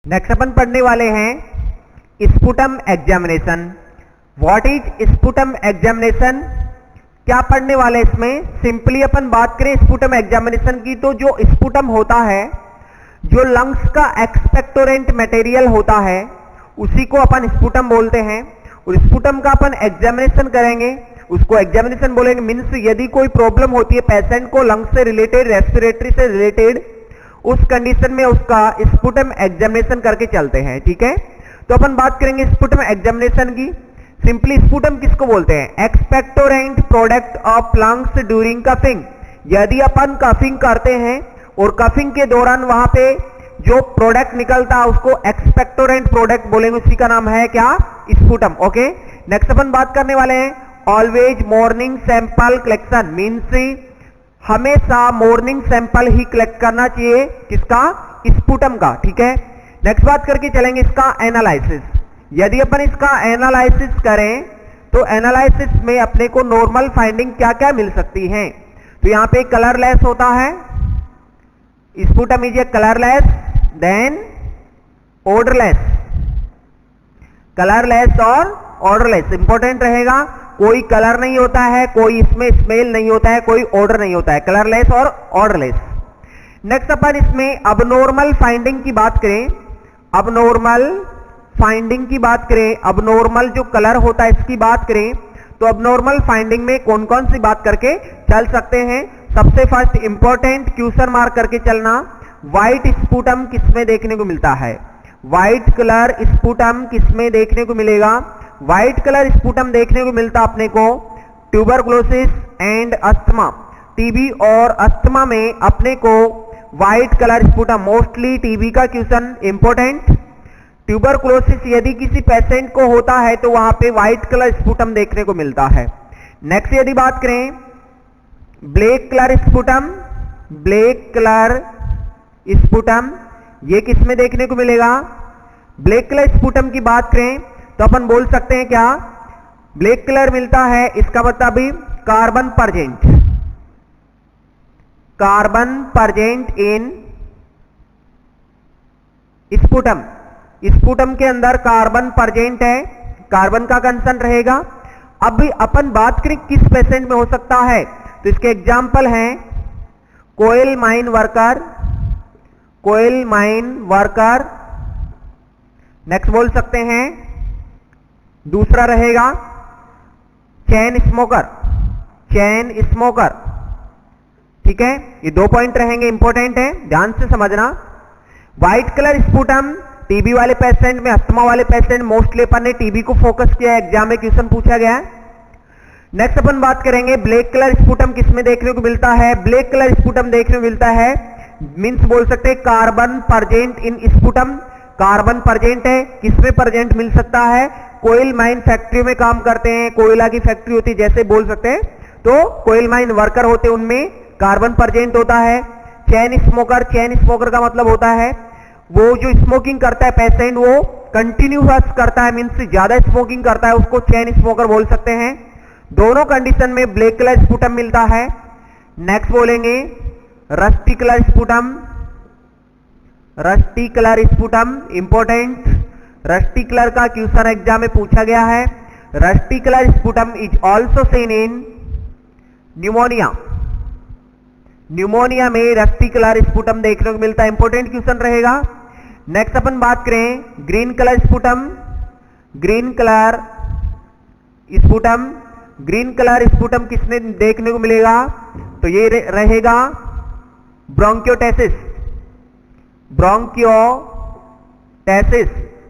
Next अपन पढ़ने वाले हैं sputum examination. What is sputum examination? क्या पढ़ने वाले इसमें? सिंपली अपन बात करें स्पुटम एग्जामिनेशन की तो जो स्पुटम होता है, जो लंग्स का एक्सपेक्टोरेंट मटेरियल होता है, उसी को अपन स्पुटम बोलते हैं। और स्पुटम का अपन एग्जामिनेशन करेंगे, उसको एग्जामिनेशन बोलेंगे। मीन्स यदि कोई प्रॉब्लम होती है पेशेंट को लंग्स से रिलेटेड, रेस्पिरेटरी से रिलेटेड, उस कंडीशन में उसका स्पुटम एग्जामिनेशन करके चलते हैं। ठीक है, तो अपन बात करेंगे स्पुटम एग्जामिनेशन की। सिंपली स्पुटम किसको बोलते हैं? Expectorant product of lungs during coughing. यदि अपन कफिंग करते हैं और कफिंग के दौरान वहां पे जो प्रोडक्ट निकलता है उसको एक्सपेक्टोरेंट प्रोडक्ट बोलेंगे, उसी का नाम है क्या? स्पुटम। ओके, नेक्स्ट अपन बात करने वाले हैं always morning sample collection. Means हमेशा मॉर्निंग सैंपल ही कलेक्ट करना चाहिए, किसका? स्पुटम का। ठीक है, नेक्स्ट बात करके चलेंगे इसका एनालिसिस। यदि अपन इसका एनालिसिस करें तो एनालिसिस में अपने को नॉर्मल फाइंडिंग क्या क्या मिल सकती है? तो यहां पे कलरलेस होता है, sputum is a colourless, then odourless. Colourless और ऑडरलेस इंपॉर्टेंट रहेगा। कोई कलर नहीं होता है, कोई इसमें स्मेल नहीं होता है, कोई ऑर्डर नहीं होता है, कलरलेस और ऑर्डरलेस। नेक्स्ट अपन इसमें अबनॉर्मल फाइंडिंग की बात करें, अबनॉर्मल फाइंडिंग की बात करें, अबनॉर्मल जो कलर होता है इसकी बात करें, तो अबनॉर्मल फाइंडिंग में कौन कौन सी बात करके चल सकते हैं? सबसे फर्स्ट इंपॉर्टेंट क्वेश्चन मार्क करके चलना, व्हाइट स्पुटम किसमें देखने को मिलता है? व्हाइट कलर स्पुटम किसमें देखने को मिलेगा? व्हाइट कलर स्पुटम देखने को मिलता अपने को ट्यूबरकुलोसिस एंड अस्थमा। टीबी और अस्थमा में अपने को white colour sputum, mostly TB का क्वेश्चन इंपॉर्टेंट। ट्यूबरकुलोसिस यदि किसी पेशेंट को होता है तो वहां पे व्हाइट कलर स्पुटम देखने को मिलता है। नेक्स्ट यदि बात करें black colour sputum, black colour sputum ये किसमें देखने को मिलेगा? ब्लैक कलर स्पुटम की बात करें तो अपन बोल सकते हैं क्या? ब्लैक कलर मिलता है, इसका मतलब भी कार्बन परजेंट, कार्बन परजेंट इन स्पुटम। स्पुटम के अंदर कार्बन परजेंट है, कार्बन का कंसर्न रहेगा। अब भी अपन बात करें किस पेशेंट में हो सकता है, तो इसके एग्जाम्पल हैं कोयल माइन वर्कर, कोयल माइन वर्कर। नेक्स्ट बोल सकते हैं, दूसरा रहेगा चैन स्मोकर, चैन स्मोकर। ठीक है, ये 2 पॉइंट रहेंगे, इंपॉर्टेंट है, ध्यान से समझना। व्हाइट कलर स्पुटम टीबी वाले पेशेंट में, अस्थमा वाले पेशेंट, मोस्टली अपन ने टीबी को फोकस किया, एग्जाम में क्वेश्चन पूछा गया है। नेक्स्ट अपन बात करेंगे ब्लैक कलर स्पुटम किसमें देखने को मिलता है? ब्लैक कलर स्पुटम देखने को मिलता है, मींस बोल सकते हैं कार्बन परजेंट इन स्पुटम। कार्बन परजेंट है, किसमें परजेंट मिल सकता है? कोयल माइन फैक्ट्री में काम करते हैं, कोयला की फैक्ट्री होती है जैसे बोल सकते हैं, तो कोयल माइन वर्कर होते हैं, उनमें कार्बन परजेंट होता है। चैन स्मोकर, चैन स्मोकर का मतलब होता है वो जो स्मोकिंग करता है पेशेंट, वो कंटिन्यूअस करता है, मीन्स ज्यादा स्मोकिंग करता है, उसको चैन स्मोकर बोल सकते हैं। दोनों कंडीशन में ब्लैक कलर स्पुटम मिलता है। नेक्स्ट बोलेंगे rusty colour sputum, rusty colour sputum important, rusty colour का क्वेश्चन एग्जाम में पूछा गया है। Rusty colour sputum is also seen in pneumonia, pneumonia में रस्टी कलर स्पुटम देखने को मिलता है, इंपॉर्टेंट क्वेश्चन रहेगा। नेक्स्ट अपन बात करें green colour sputum, green colour sputum, green colour sputum किसने देखने को मिलेगा? तो ये रहेगा ब्रोंकियोटेसिस, ब्रोंकियोटेसिस,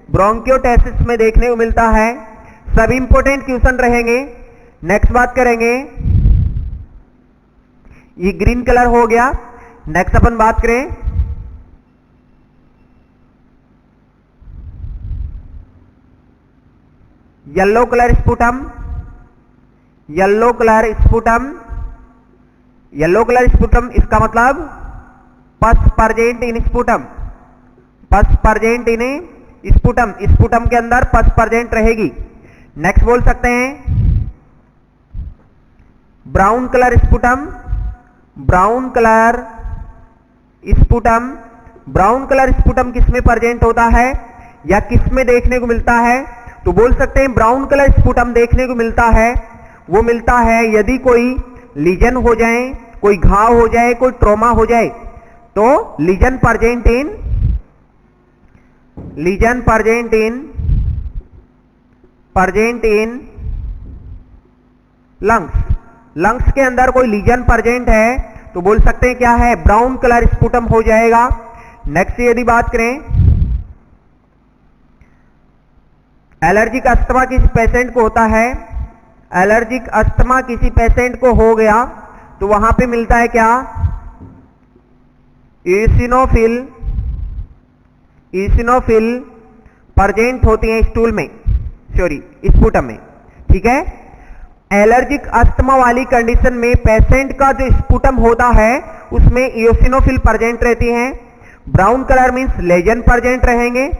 ब्रोंकियोटेसिस में देखने को मिलता है। सभी इंपॉर्टेंट क्वेश्चन रहेंगे। नेक्स्ट बात करेंगे, ये ग्रीन कलर हो गया। नेक्स्ट अपन बात करें yellow colour sputum, yellow colour sputum, yellow colour sputum इसका मतलब पस परजेंट इन स्पुटम, पस परजेंट इन स्पुटम, स्पुटम के अंदर पस परजेंट रहेगी। नेक्स्ट बोल सकते हैं brown colour sputum, brown colour sputum brown colour sputum किस में प्रेजेंट होता है या किस में देखने को मिलता है? तो बोल सकते हैं ब्राउन कलर स्पुटम देखने को मिलता है, वो मिलता है यदि कोई लीजन हो जाए, कोई घाव हो जाए, कोई ट्रॉमा हो जाए, तो लीजन प्रेजेंट इन लंग्स के अंदर कोई लीजन प्रेजेंट है तो बोल सकते हैं क्या है? ब्राउन कलर स्पुटम हो जाएगा। नेक्स्ट यदि बात करें, एलर्जिक अस्थमा किसी पेशेंट को होता है, एलर्जिक अस्थमा किसी पेशेंट को हो गया तो वहां पे मिलता है क्या? ईसिनोफिल प्रेजेंट होती है स्टूल में, स्पुटम में, ठीक है। एलर्जिक अस्थमा वाली कंडीशन में पेशेंट का जो स्पुटम होता है उसमें इयोसिनोफिल प्रेजेंट रहती हैं। Brown colour means lesion present रहेंगे,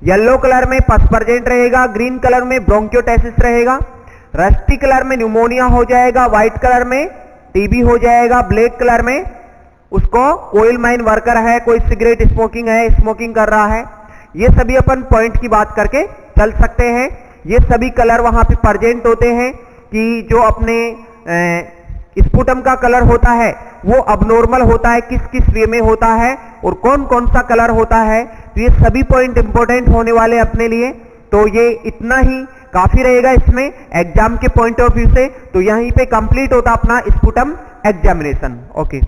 येलो कलर में पस प्रेजेंट रहेगा, ग्रीन कलर में ब्रोंकियोटेसिस रहेगा, रस्टी कलर में न्यूमोनिया हो जाएगा, व्हाइट कलर में टीबी हो जाएगा, ब्लैक कलर में उसको कोयल माइन वर्कर है, कोई सिगरेट स्मोकिंग कर रहा है। ये सभी अपन पॉइंट की बात करके चल सकते हैं। ये सभी कलर वहां पे प्रेजेंट होते हैं कि जो अपने स्पुटम का कलर होता है वो अबनॉर्मल होता है, किस किस वे में होता है और कौन कौन सा कलर होता है। तो ये सभी पॉइंट इंपॉर्टेंट होने वाले अपने लिए, तो ये इतना ही काफी रहेगा इसमें एग्जाम के पॉइंट ऑफ व्यू से। तो यहीं पे कंप्लीट होता अपना स्पुटम एग्जामिनेशन। ओके,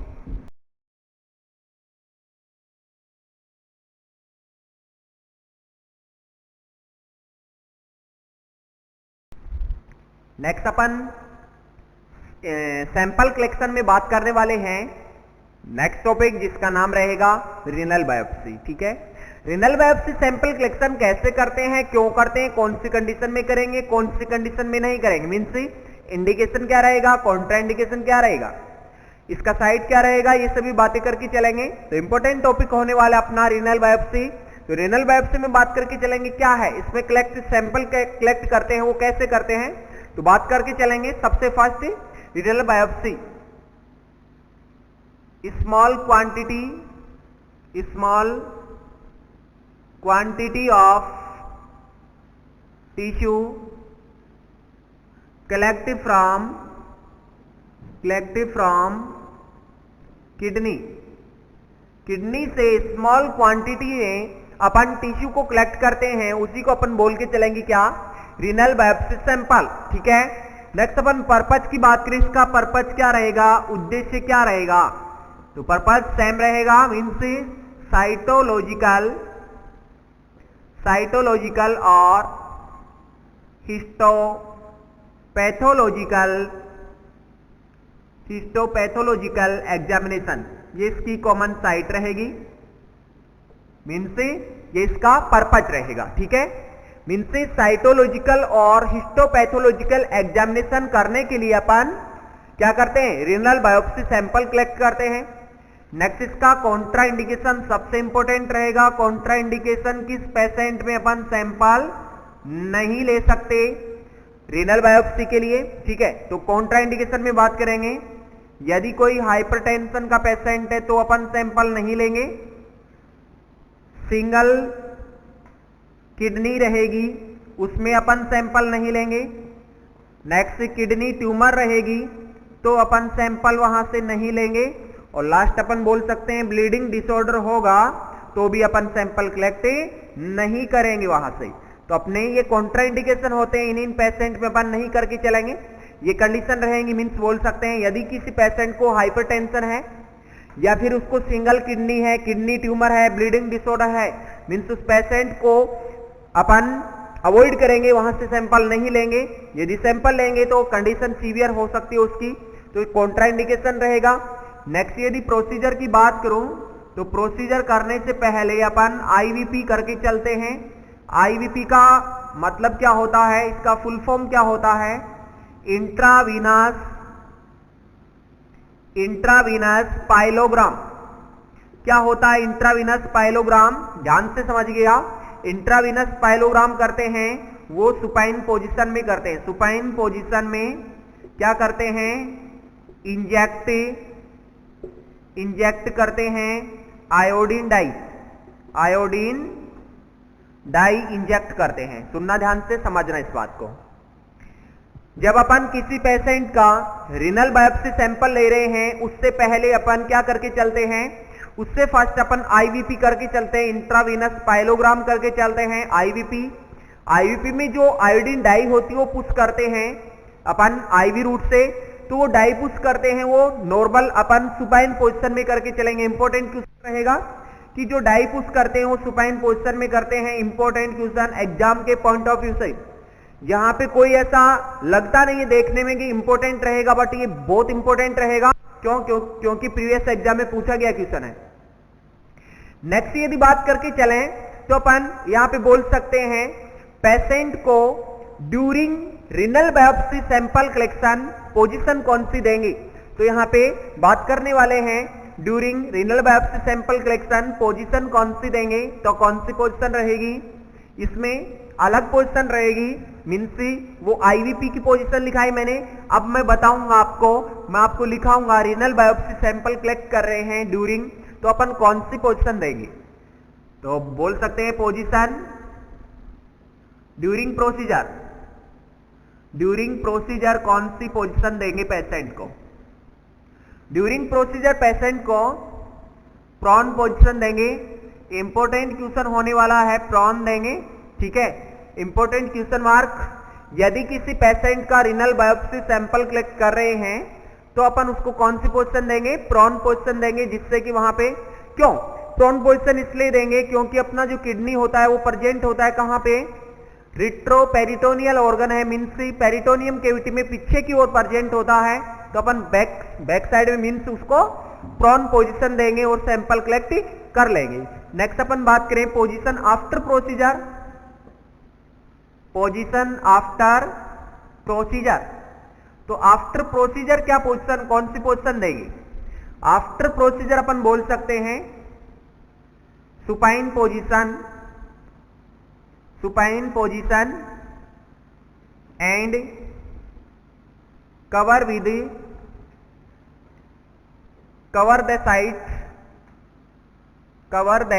नेक्स्ट अपन सैंपल कलेक्शन में बात करने वाले हैं। नेक्स्ट टॉपिक जिसका नाम रहेगा रीनल बायोप्सी, ठीक है। रीनल बायोप्सी सैंपल कलेक्शन कैसे करते हैं, क्यों करते हैं, कौन सी कंडीशन में करेंगे, कौन सी कंडीशन में नहीं करेंगे, मीन्स इंडिकेशन क्या रहेगा, कॉन्ट्रा इंडिकेशन क्या रहेगा, इसका साइड क्या रहेगा, ये सभी बातें करके चलेंगे। तो इंपॉर्टेंट टॉपिक होने वाला अपना रीनल बायोप्सी। तो रीनल बायोप्सी में बात करके चलेंगे क्या है, इसमें सैंपल कलेक्ट करते हैं, वो कैसे करते हैं तो बात करके चलेंगे। सबसे first renal biopsy, small quantity of tissue collect from kidney से स्मॉल क्वांटिटी में अपन टिश्यू को कलेक्ट करते हैं, उसी को अपन बोल के चलेंगे क्या? रीनल बायोप्सी सैंपल, ठीक है। नेक्स्ट अपन पर्पज की बात करें, इसका पर्पज क्या रहेगा, उद्देश्य क्या रहेगा? तो पर्पज सेम रहेगा, मीन्स साइटोलॉजिकल और हिस्टोपैथोलॉजिकल एग्जामिनेशन, ये इसकी कॉमन साइट रहेगी, मीन्स ये इसका पर्पज रहेगा, ठीक है। मीन्स साइटोलॉजिकल और हिस्टोपैथोलॉजिकल एग्जामिनेशन करने के लिए अपन क्या करते हैं? रीनल बायोप्सी सैंपल कलेक्ट करते हैं। नेक्स्ट इसका कॉन्ट्रा इंडिकेशन सबसे इंपॉर्टेंट रहेगा। कॉन्ट्रा इंडिकेशन किस पेशेंट में अपन सैंपल नहीं ले सकते रीनल बायोप्सी के लिए, ठीक है। तो कॉन्ट्रा इंडिकेशन में बात करेंगे, यदि कोई हाइपरटेंशन का पेशेंट है तो अपन सैंपल नहीं लेंगे, सिंगल किडनी रहेगी उसमें अपन सैंपल नहीं लेंगे, नेक्स्ट किडनी ट्यूमर रहेगी तो अपन सैंपल वहां से नहीं लेंगे, और लास्ट अपन बोल सकते हैं ब्लीडिंग डिसऑर्डर होगा तो भी अपन सैंपल कलेक्ट नहीं करेंगे वहां से। तो अपने ये कॉन्ट्रा इंडिकेशन होते हैं, इन पेशेंट में अपन नहीं करके चलेंगे। ये कंडीशन रहेंगी, मीन्स बोल सकते हैं यदि किसी पेशेंट को हाइपरटेंशन है या फिर उसको सिंगल किडनी है, किडनी ट्यूमर है, ब्लीडिंग डिसऑर्डर है, मीन्स उस पेशेंट को अपन अवॉइड करेंगे, वहां से सैंपल नहीं लेंगे। यदि सैंपल लेंगे तो कंडीशन सीवियर हो सकती है उसकी, तो कॉन्ट्रा इंडिकेशन रहेगा। नेक्स्ट यदि प्रोसीजर की बात करूं तो प्रोसीजर करने से पहले अपन आईवीपी करके चलते हैं। आईवीपी का मतलब क्या होता है, इसका फुल फॉर्म क्या होता है? Intravenous pyelogram. क्या होता है इंट्रावीनस पाइलोग्राम? ध्यान से समझिएगा। इंट्रावीनस पाइलोग्राम करते हैं वो सुपाइन पोजीशन में करते हैं। सुपाइन पोजीशन में क्या करते हैं? इंजेक्ट करते हैं iodine dye, iodine dye inject करते हैं। सुनना ध्यान से, समझना इस बात को। जब अपन किसी पेशेंट का रीनल बायोप्सी सैंपल ले रहे हैं, उससे पहले अपन क्या करके चलते हैं, उससे फर्स्ट अपन आईवीपी करके चलते हैं, इंट्रावीनस पाइलोग्राम करके चलते हैं। आईवीपी में जो आयोडीन डाई होती है वो पुश करते हैं अपन आईवी रूट से, तो वो डाई पुश करते हैं, वो नॉर्मल अपन सुपाइन पोजीशन में करके चलेंगे। इंपॉर्टेंट क्वेश्चन रहेगा कि जो डाई पुश करते हैं वो सुपाइन पोजीशन में करते हैं। इंपॉर्टेंट क्वेश्चन एग्जाम के पॉइंट ऑफ व्यू से, यहां पे कोई ऐसा लगता नहीं है देखने में कि इंपॉर्टेंट रहेगा, बट ये बहुत इंपॉर्टेंट रहेगा। क्योंकि प्रीवियस एग्जाम में पूछा गया क्वेश्चन है। नेक्स्ट यदि बात करके चलें तो अपन यहां पे बोल सकते हैं पेशेंट को during renal biopsy sample collection position कौन सी देंगे। तो यहां पे बात करने वाले हैं during renal biopsy sample collection position कौन सी देंगे। तो कौन सी पोजीशन रहेगी, इसमें अलग पोजीशन रहेगी, मीन्स वो आईवीपी की पोजीशन लिखाई मैंने। अब मैं बताऊंगा आपको, मैं आपको लिखाऊंगा रीनल बायोप्सी सैंपल कलेक्ट कर रहे हैं ड्यूरिंग, तो अपन कौन सी पोजीशन देंगे। तो बोल सकते हैं position during procedure, during procedure कौन सी पोजीशन देंगे पेशेंट को। ड्यूरिंग प्रोसीजर पेशेंट को प्रॉन पोजीशन देंगे। इंपॉर्टेंट क्वेश्चन होने वाला है, प्रॉन देंगे, ठीक है। इंपॉर्टेंट क्वेश्चन मार्क, यदि किसी पेशेंट का रीनल बायोप्सी सैंपल कलेक्ट कर रहे हैं तो अपन उसको कौन सी पोजीशन देंगे, प्रॉन पोजीशन देंगे, जिससे कि वहां पे, क्यों प्रॉन पोजीशन इसलिए देंगे क्योंकि अपना जो किडनी होता है वो प्रेजेंट होता है कहां पे, रिट्रोपेरिटोनियल ऑर्गन है, मीन्स पेरिटोनियम कैविटी में पीछे की ओर प्रेजेंट होता है। तो अपन बैक साइड में मीन्स उसको प्रॉन पोजीशन देंगे और सैंपल कलेक्ट कर लेंगे। नेक्स्ट अपन बात करें position after procedure, position after procedure. तो आफ्टर प्रोसीजर क्या पोजीशन, कौन सी पोजीशन देंगे। आफ्टर प्रोसीजर अपन बोल सकते हैं supine position, supine position and cover with cover the site, cover the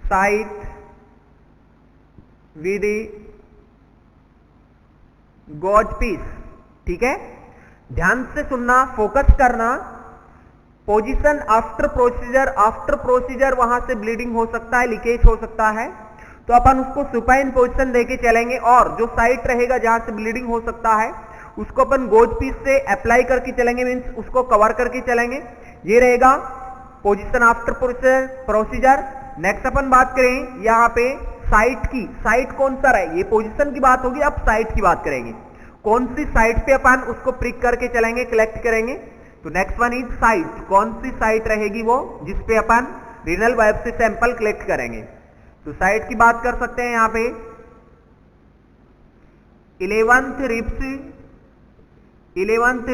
site with gauze piece, ठीक है। ध्यान से सुनना, फोकस करना। Position after procedure, after procedure वहां से ब्लीडिंग हो सकता है, लीकेज हो सकता है, तो अपन उसको सुपाइन पोजीशन देके चलेंगे। और जो साइट रहेगा जहां से ब्लीडिंग हो सकता है उसको अपन गोज पीस से अप्लाई करके चलेंगे, मीन्स उसको कवर करके चलेंगे। ये रहेगा पोजीशन आफ्टर प्रोसीजर। नेक्स्ट अपन बात करें यहां पे साइट की, साइट कौन सा रहे, ये पोजीशन की बात होगी, अब साइट की बात करेंगे। कौन सी साइट पे अपन उसको प्रिक करके चलेंगे, कलेक्ट करेंगे। तो नेक्स्ट वन इज साइट, कौन सी साइट रहेगी वो जिसपे अपन रीनल बायोप्सी सैंपल कलेक्ट करेंगे। तो साइट की बात कर सकते हैं यहां पे 11th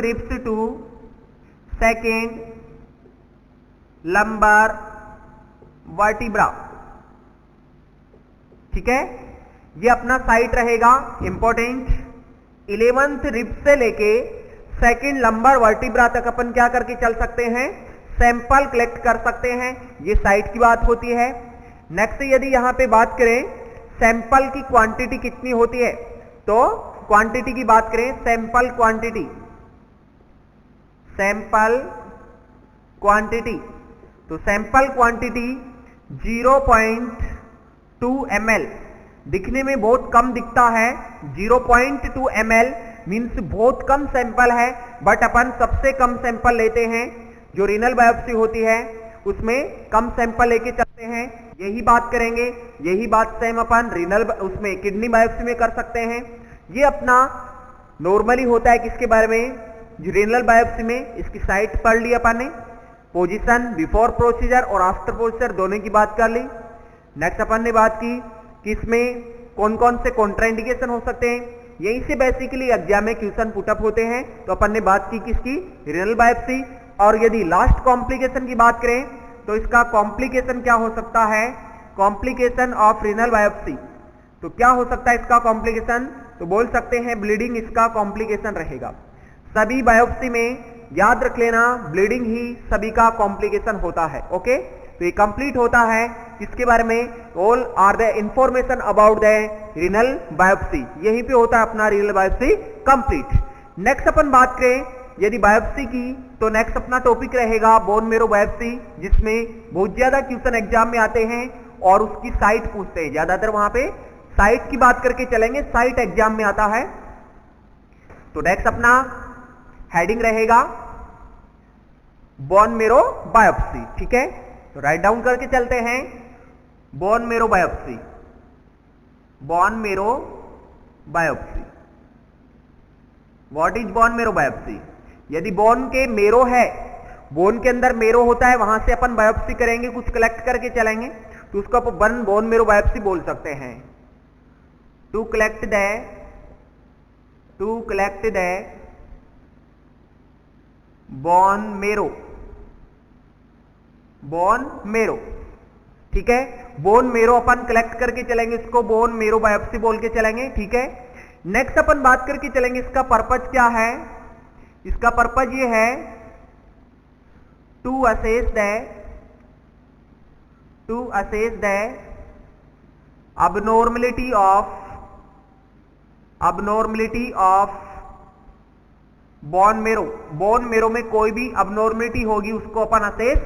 ribs to second lumbar vertebra, ठीक है। ये अपना साइट रहेगा इंपॉर्टेंट। 11th रिब्स से लेके सेकेंड लंबर वर्टिब्रा तक अपन क्या करके चल सकते हैं, सैंपल कलेक्ट कर सकते हैं। ये साइट की बात होती है। नेक्स्ट यदि यहां पे बात करें सैंपल की क्वांटिटी कितनी होती है, तो क्वांटिटी की बात करें, सैंपल क्वांटिटी, सैंपल क्वांटिटी, तो सैंपल क्वांटिटी 0.2 ml, दिखने में बहुत कम दिखता है, 0.2 ml मीन्स बहुत कम सैंपल है, बट अपन सबसे कम सैंपल लेते हैं। जो रीनल बायोप्सी होती है उसमें कम सैंपल लेके चलते हैं, यही बात करेंगे। यही बात सेम अपन रीनल उसमें किडनी बायोप्सी में कर सकते हैं। ये अपना नॉर्मली होता है किसके बारे में, रीनल बायोप्सी में। इसकी साइट पढ़ ली अपन ने, पोजीशन बिफोर प्रोसीजर और आफ्टर प्रोसीजर दोनों की बात कर ली। नेक्स्ट अपन ने बात की कि इसमें कौन कौन से कॉन्ट्राइंडिकेशन हो सकते हैं, यहीं से बेसिकली एग्जाम में क्वेश्चन पुटअप होते हैं। तो अपन ने बात की किसकी, रीनल बायोप्सी। और यदि लास्ट कॉम्प्लिकेशन की बात करें तो इसका कॉम्प्लिकेशन क्या हो सकता है, कॉम्प्लिकेशन ऑफ रीनल बायोप्सी। तो क्या हो सकता है इसका कॉम्प्लिकेशन, तो बोल सकते हैं ब्लीडिंग इसका कॉम्प्लिकेशन रहेगा। सभी बायोप्सी में याद रख लेना ब्लीडिंग ही सभी का कॉम्प्लिकेशन होता है। ओके, तो ये कंप्लीट होता है किसके बारे में, all are the information about the renal biopsy, यहीं पे होता है अपना रीनल बायोप्सी कंप्लीट। नेक्स्ट अपन बात करें यदि बायोप्सी की, तो नेक्स्ट अपना टॉपिक रहेगा बोन मेरो बायोप्सी, जिसमें बहुत ज्यादा क्वेश्चन एग्जाम में आते हैं और उसकी साइट पूछते हैं, ज्यादातर वहां पे साइट की बात करके चलेंगे, साइट एग्जाम में आता है। तो नेक्स्ट अपना हेडिंग रहेगा बोन मेरो बायोप्सी, ठीक है। तो राइट डाउन करके चलते हैं, bone marrow biopsy, bone marrow biopsy, what is bone marrow biopsy. यदि बोन के मेरो है, बोन के अंदर मेरो होता है, वहां से अपन बायोप्सी करेंगे, कुछ कलेक्ट करके चलेंगे, तो उसको अपन बोन मेरो बायोप्सी बोल सकते हैं। To collect the bone marrow, ठीक है। बोन मेरो अपन कलेक्ट करके चलेंगे, इसको बोन मेरो बायोप्सी बोल के चलेंगे, ठीक है। नेक्स्ट अपन बात करके चलेंगे इसका पर्पज क्या है। इसका पर्पज ये है to assess the abnormality of bone marrow. Bone marrow में कोई भी abnormality होगी उसको अपन असेस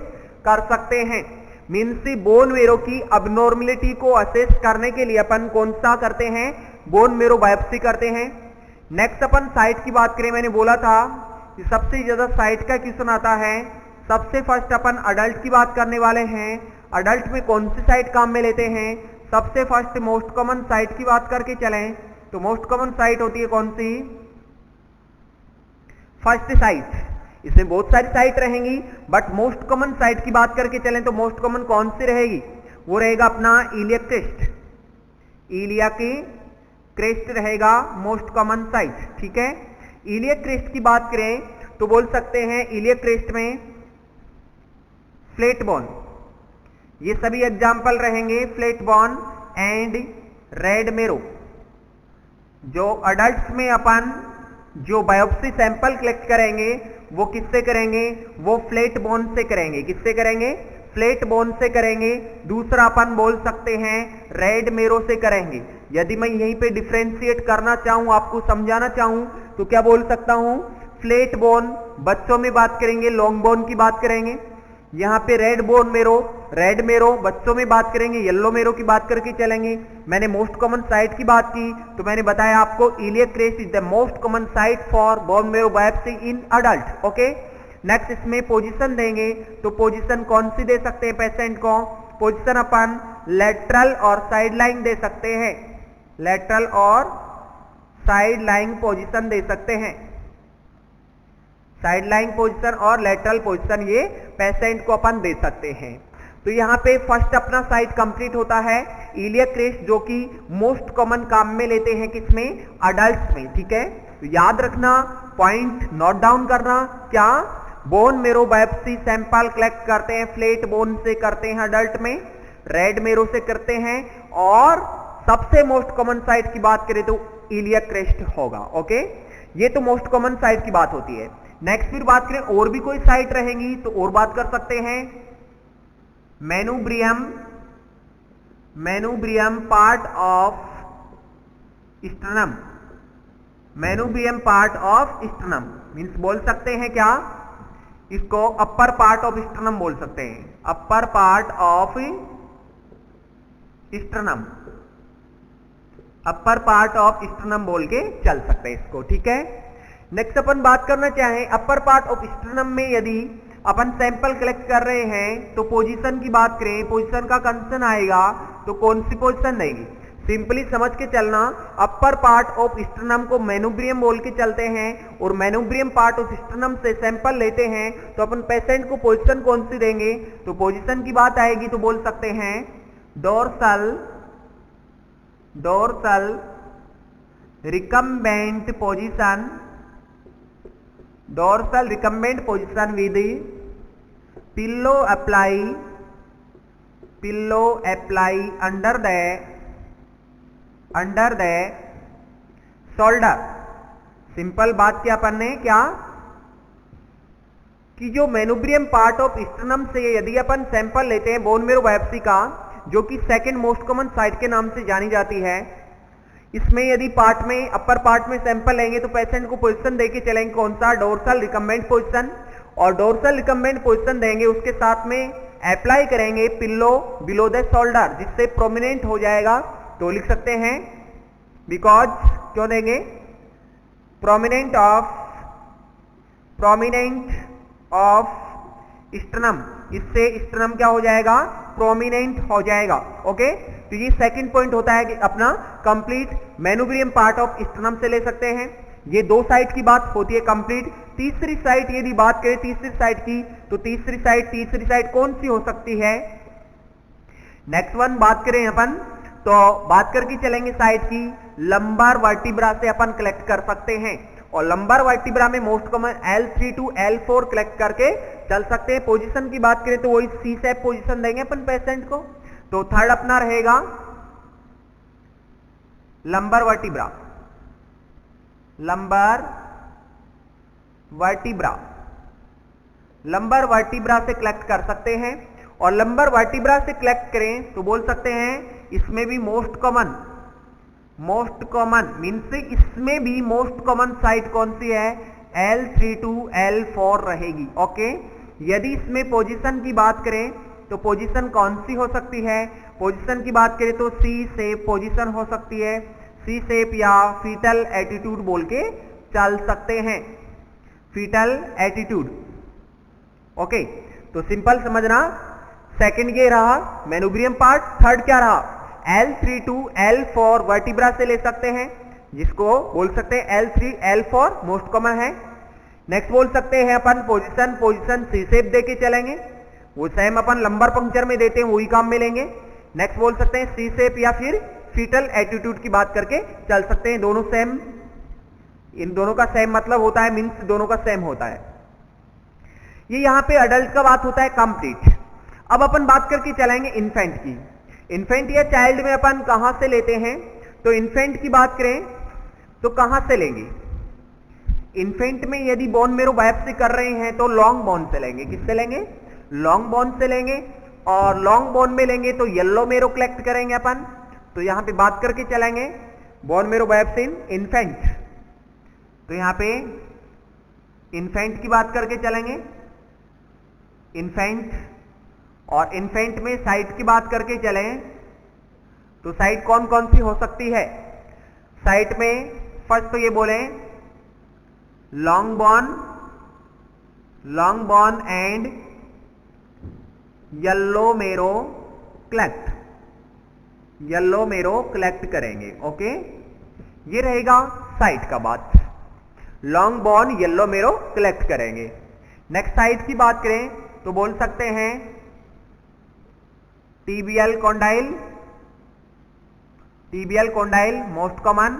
कर सकते हैं। मीन्स बोन मेरो की abnormality को असेस करने के लिए अपन कौन सा करते हैं, बोन मेरो बायोप्सी करते हैं। नेक्स्ट अपन साइट की बात करें, मैंने बोला था कि सबसे ज्यादा साइट का क्वेश्चन आता है। सबसे फर्स्ट अपन अडल्ट की बात करने वाले हैं। अडल्ट में कौन सी साइट काम में लेते हैं, सबसे फर्स्ट मोस्ट कॉमन साइट की बात करके चलें, तो मोस्ट कॉमन साइट होती है कौन सी, फर्स्ट साइट। इसमें बहुत सारी साइट रहेंगी, बट मोस्ट कॉमन साइट की बात करके चलें तो मोस्ट कॉमन कौन सी रहेगी, वो रहेगा अपना इलियक क्रेस्ट। इलिया की क्रेस्ट रहेगा मोस्ट कॉमन साइट, ठीक है। इलियक क्रेस्ट की बात करें तो बोल सकते हैं इलियक क्रेस्ट में फ्लैट बोन, ये सभी एग्जाम्पल रहेंगे, फ्लैट बोन एंड रेड मेरो। जो अडल्ट्स में अपन जो बायोप्सी सैंपल कलेक्ट करेंगे वो किससे करेंगे, वो फ्लैट बोन से करेंगे। किससे करेंगे, फ्लैट बोन से करेंगे। दूसरा अपन बोल सकते हैं रेड मेरो से करेंगे। यदि मैं यहीं पे डिफरेंशिएट करना चाहूं, आपको समझाना चाहूं, तो क्या बोल सकता हूं, फ्लैट बोन बच्चों में बात करेंगे, लॉन्ग बोन की बात करेंगे। यहां पे रेड मेरो बच्चों में बात करेंगे, येलो मेरो की बात करके चलेंगे। मैंने मोस्ट कॉमन साइट की बात की तो मैंने बताया आपको iliac crest is the most common site for bone marrow biopsy in adult, okay. Next इसमें पोजीशन देंगे, तो पोजीशन कौन सी दे सकते हैं पेशेंट को, पोजीशन अपन लेटरल और साइड लाइन दे सकते हैं, लेटरल और साइड लाइन पोजीशन दे सकते हैं। साइड लाइन पोजीशन और लेटरल पोजीशन ये पेशेंट को अपन दे सकते हैं। तो यहां पे फर्स्ट अपना साइट कंप्लीट होता है इलियक क्रेस्ट, जो कि मोस्ट कॉमन काम में लेते हैं किसमें, अडल्ट में, ठीक है। तो याद रखना, पॉइंट नोट डाउन करना, क्या bone marrow biopsy sample collect करते हैं, फ्लैट बोन से करते हैं अडल्ट में, रेड मेरो से करते हैं, और सबसे मोस्ट कॉमन साइट की बात करें तो इलियक क्रेस्ट होगा, ओके। ये तो मोस्ट कॉमन साइट की बात होती है। नेक्स्ट फिर बात करें और भी कोई साइट रहेंगी तो और बात कर सकते हैं manubrium part of sternum. Manubrium part of sternum means बोल सकते हैं क्या, इसको अपर पार्ट ऑफ स्टर्नम बोल सकते हैं, upper part of sternum, upper part of sternum बोल के चल सकते हैं इसको, ठीक है। नेक्स्ट अपन बात करना चाहें अपर पार्ट ऑफ स्टर्नम में यदि अपन सैंपल कलेक्ट कर रहे हैं तो पोजीशन की बात करें, पोजीशन का कंसर्न आएगा तो कौन सी पोजीशन देंगे, सिंपली समझ के चलना। अपर पार्ट ऑफ स्टर्नम को मेनुब्रियम बोल के चलते हैं और मेनुब्रियम पार्ट ऑफ स्टर्नम से सैंपल लेते हैं तो अपन पेशेंट को पोजीशन कौन सी देंगे, तो पोजीशन की बात आएगी तो बोल सकते हैं dorsal recumbent position, dorsal recumbent position with pillow apply under the shoulder. Simple बात क्या अपन ने क्या, कि जो मेनुब्रियम पार्ट ऑफ स्टर्नम से यदि अपन सैंपल लेते हैं बोन मेरो बायोप्सी का, जो कि सेकंड मोस्ट कॉमन साइट के नाम से जानी जाती है, इसमें यदि पार्ट में अपर पार्ट में सैंपल लेंगे तो पेशेंट को पोजीशन देके चलेंगे कौन सा, डोर्सल रिकम्बेंट पोजीशन, और डोर्सल रिकम्बेंट पोजीशन देंगे उसके साथ में अप्लाई करेंगे पिल्लो बिलो द शोल्डर, जिससे प्रोमिनेंट हो जाएगा। तो लिख सकते हैं बिकॉज, क्यों देंगे, प्रोमिनेंट ऑफ स्टर्नम, इससे स्टर्नम क्या हो जाएगा, प्रोमिनेंट हो जाएगा। ओके, तो ये सेकंड पॉइंट होता है कि अपना complete manubrium part of sternum से ले सकते हैं। ये दो साइड की बात होती है कंप्लीट। तीसरी साइड यदि बात करें तीसरी साइड की, तो तीसरी साइड कौन सी हो सकती है, नेक्स्ट वन बात करें अपन, तो बात करके चलेंगे साइड की लंबार वर्टिब्रा से अपन कलेक्ट कर सकते हैं, और लंबार वर्टिब्रा में most common L3 to L4 collect करके चल सकते हैं। पोजीशन की बात करें तो वही सी शेप पोजीशन देंगे अपन पेशेंट को। तो थर्ड अपना रहेगा लंबार वर्टिब्रा, लंबार वर्टिब्रा से कलेक्ट कर सकते हैं, और लंबार वर्टिब्रा से कलेक्ट करें तो बोल सकते हैं इसमें भी मोस्ट कॉमन मीन्स इसमें भी मोस्ट कॉमन साइट कौन सी है, L3 टू L4 रहेगी। ओके, यदि इसमें पोजीशन की बात करें तो पोजीशन कौन सी हो सकती है, पोजीशन की बात करें तो सी शेप पोजीशन हो सकती है, सी शेप या फीटल एटीट्यूड बोल के चल सकते हैं, फीटल एटीट्यूड। ओके, तो सिंपल समझना, सेकंड ये रहा मेनुब्रियम पार्ट, थर्ड क्या रहा, L3 टू L4 वर्टिब्रा से ले सकते हैं, जिसको बोल सकते हैं L3 L4 मोस्ट कॉमन है। नेक्स्ट बोल सकते हैं अपन पोजीशन सी शेप देके चलेंगे, वो सेम अपन लंबर पंक्चर में देते हैं वही काम में लेंगे। नेक्स्ट बोल सकते हैं सी शेप या फिर फीटल एटीट्यूड की बात करके चल सकते हैं, दोनों सेम, इन दोनों का सेम मतलब होता है, मीन्स दोनों का सेम होता है। ये यहां पे अडल्ट का बात होता है कंप्लीट। अब अपन बात करके चलेंगे इन्फेंट की। इन्फेंट या चाइल्ड में अपन कहां से लेते हैं, तो इन्फेंट की बात करें तो कहां से लेंगे, इन्फेंट में यदि बोन मेरो बायोप्सी कर रहे हैं तो लॉन्ग बोन से लेंगे, किससे लेंगे, लॉन्ग बोन से लेंगे, और लॉन्ग बोन में लेंगे तो येलो मेरो कलेक्ट करेंगे अपन। तो यहां पे बात करके चलेंगे बोन मेरो बायोप्सी इन इन्फेंट, तो यहां पे इन्फेंट की बात करके चलेंगे, इन्फेंट, और इन्फेंट में साइट की बात करके चलें तो साइट कौन कौन सी हो सकती है, साइट में फर्स्ट तो ये बोले लॉन्ग बॉन एंड येलो मेरो कलेक्ट करेंगे। ओके, ये रहेगा साइट का बात, लॉन्ग बॉन येलो मेरो कलेक्ट करेंगे। नेक्स्ट साइट की बात करें तो बोल सकते हैं tibial condyle most common,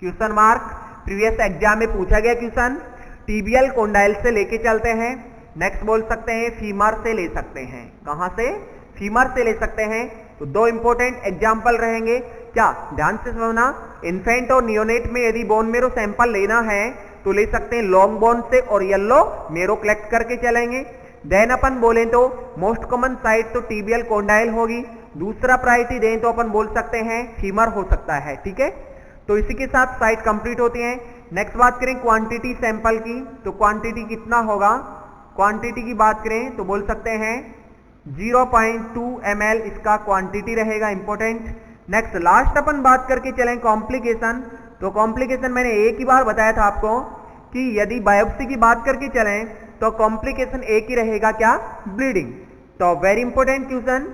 question mark, previous exam में पूछा गया क्वेश्चन, टीबियल कॉन्डाइल से लेके चलते हैं। नेक्स्ट बोल सकते हैं फीमर से ले सकते हैं, कहां से, फीमर से ले सकते हैं। तो दो इंपॉर्टेंट एग्जाम्पल रहेंगे, क्या ध्यान से समझना, इन्फेंट और नियोनेट में यदि बोन मेरो सैंपल लेना है तो ले सकते हैं लॉन्ग बोन से, और येलो मेरो कलेक्ट करके चलेंगे। देन अपन बोले तो मोस्ट कॉमन साइट तो टीबियल कॉन्डाइल होगी, दूसरा प्रायोरिटी दें तो अपन बोल सकते हैं फीमर हो सकता है। ठीक है, तो इसी के साथ साइट कंप्लीट होती है। नेक्स्ट बात करें क्वांटिटी सैंपल की, तो क्वांटिटी कितना होगा, क्वांटिटी की बात करें तो बोल सकते हैं 0.2 ml इसका क्वांटिटी रहेगा, इंपॉर्टेंट। नेक्स्ट लास्ट अपन बात करके चलें कॉम्प्लिकेशन, तो कॉम्प्लिकेशन मैंने एक ही बार बताया था आपको कि यदि बायोप्सी की बात करके चलें तो कॉम्प्लिकेशन एक ही रहेगा, क्या, ब्लीडिंग। तो वेरी इंपॉर्टेंट क्वेश्चन,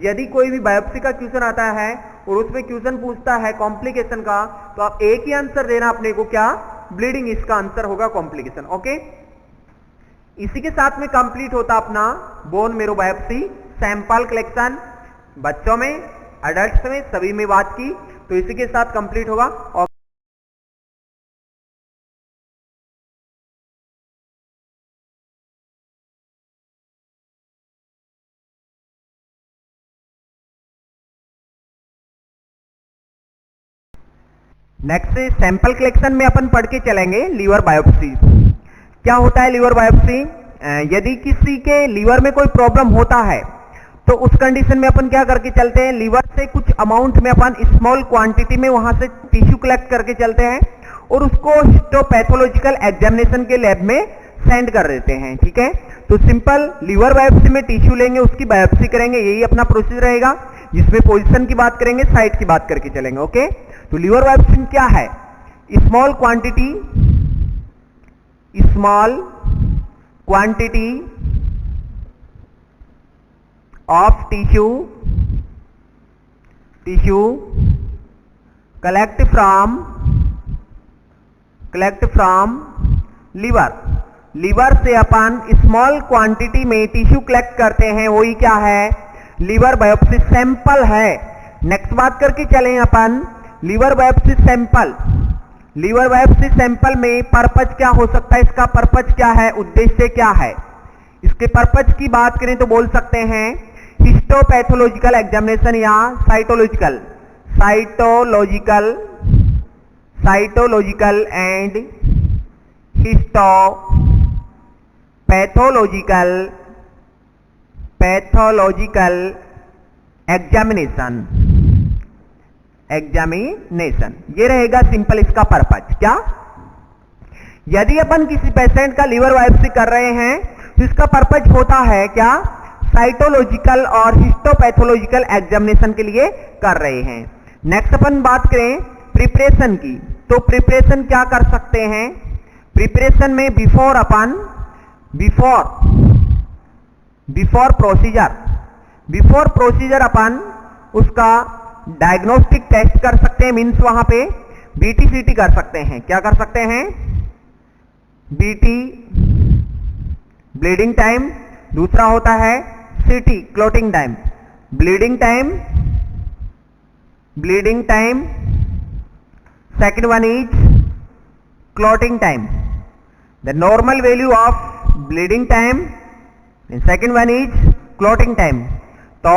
यदि कोई भी बायोप्सी का क्वेश्चन आता है और उसमें क्वेश्चन पूछता है कॉम्प्लिकेशन का, तो आप एक ही आंसर देना अपने को, क्या, ब्लीडिंग, इसका आंसर होगा कॉम्प्लिकेशन। ओके, इसी के साथ में कंप्लीट होता अपना bone marrow biopsy sample collection, बच्चों में, अडल्ट्स में, सभी में बात की, तो इसी के साथ कंप्लीट होगा। और नेक्स्ट सैंपल कलेक्शन में अपन पढ़ के चलेंगे लीवर बायोप्सी। क्या होता है लीवर बायोप्सी, यदि किसी के लीवर में कोई प्रॉब्लम होता है तो उस कंडीशन में अपन क्या करके चलते हैं, लीवर से कुछ अमाउंट में अपन स्मॉल क्वांटिटी में वहां से टिश्यू कलेक्ट करके चलते हैं और उसको हिस्टोपैथोलॉजिकल एग्जामिनेशन के लैब में सेंड कर देते हैं। ठीक है, तो सिंपल लीवर बायोप्सी में टिश्यू लेंगे, उसकी बायोप्सी करेंगे, यही अपना प्रोसीजर रहेगा, जिसमें पोजीशन की बात करेंगे, साइट की बात करके चलेंगे। ओके, तो लीवर बायोप्सी क्या है, small quantity of tissue collect from liver से अपन स्मॉल क्वांटिटी में टिश्यू कलेक्ट करते हैं, वही क्या है, लीवर बायोप्सी सैंपल है। नेक्स्ट बात करके चलें अपन लीवर बायोप्सी सैंपल में पर्पज क्या हो सकता है, इसका पर्पज क्या है, उद्देश्य क्या है। इसके पर्पज की बात करें तो बोल सकते हैं हिस्टोपैथोलॉजिकल एग्जामिनेशन या साइटोलॉजिकल एंड पैथोलॉजिकल एग्जामिनेशन, ये रहेगा सिंपल इसका पर्पज। क्या, यदि अपन किसी पेशेंट का लीवर बायोप्सी कर रहे हैं तो इसका पर्पज होता है क्या, साइटोलॉजिकल और हिस्टोपैथोलॉजिकल एग्जामिनेशन के लिए कर रहे हैं। नेक्स्ट अपन बात करें प्रिपरेशन की, तो प्रिपरेशन क्या कर सकते हैं, प्रिपरेशन में बिफोर प्रोसीजर अपन उसका डायग्नोस्टिक टेस्ट कर सकते हैं, मींस वहां पे बीटी सीटी कर सकते हैं। क्या कर सकते हैं, बीटी ब्लीडिंग टाइम, दूसरा होता है CT clotting time, bleeding time, second one is clotting time, the normal value of bleeding time, second one is clotting time. तो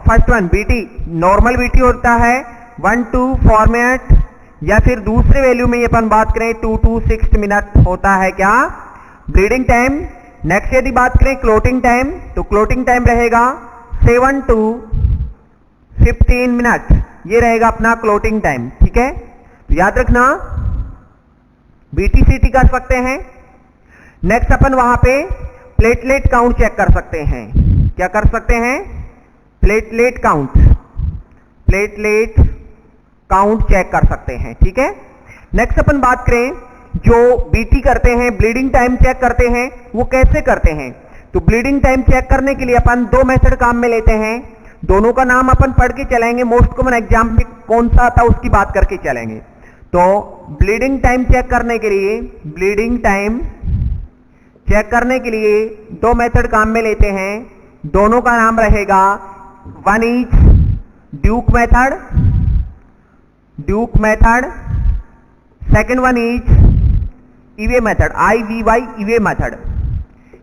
first one BT, normal BT होता है 1-2 फॉर्मेट, या फिर दूसरे वैल्यू में अपन बात करें 2 to 6 मिनट होता है क्या, ब्लीडिंग टाइम। नेक्स्ट यदि बात करें क्लोटिंग टाइम, तो क्लोटिंग टाइम रहेगा 7 to 15 मिनट, ये रहेगा अपना क्लोटिंग टाइम। ठीक है, तो याद रखना बीटी सीटी कर सकते हैं। नेक्स्ट अपन वहां पे प्लेटलेट काउंट चेक कर सकते हैं। क्या कर सकते हैं, प्लेटलेट काउंट चेक कर सकते हैं। ठीक है, नेक्स्ट अपन बात करें जो बीटी करते हैं, ब्लीडिंग टाइम चेक करते हैं, वो कैसे करते हैं, तो ब्लीडिंग टाइम चेक करने के लिए अपन 2 मेथड काम में लेते हैं, दोनों का नाम अपन पढ़ के चलेंगे, मोस्ट कॉमन एग्जाम में कौन सा आता उसकी बात करके चलेंगे। तो ब्लीडिंग टाइम चेक करने के लिए 2 मेथड काम में लेते हैं, दोनों का नाम रहेगा, one is Duke method, second one is e-way method, IVY e-way method.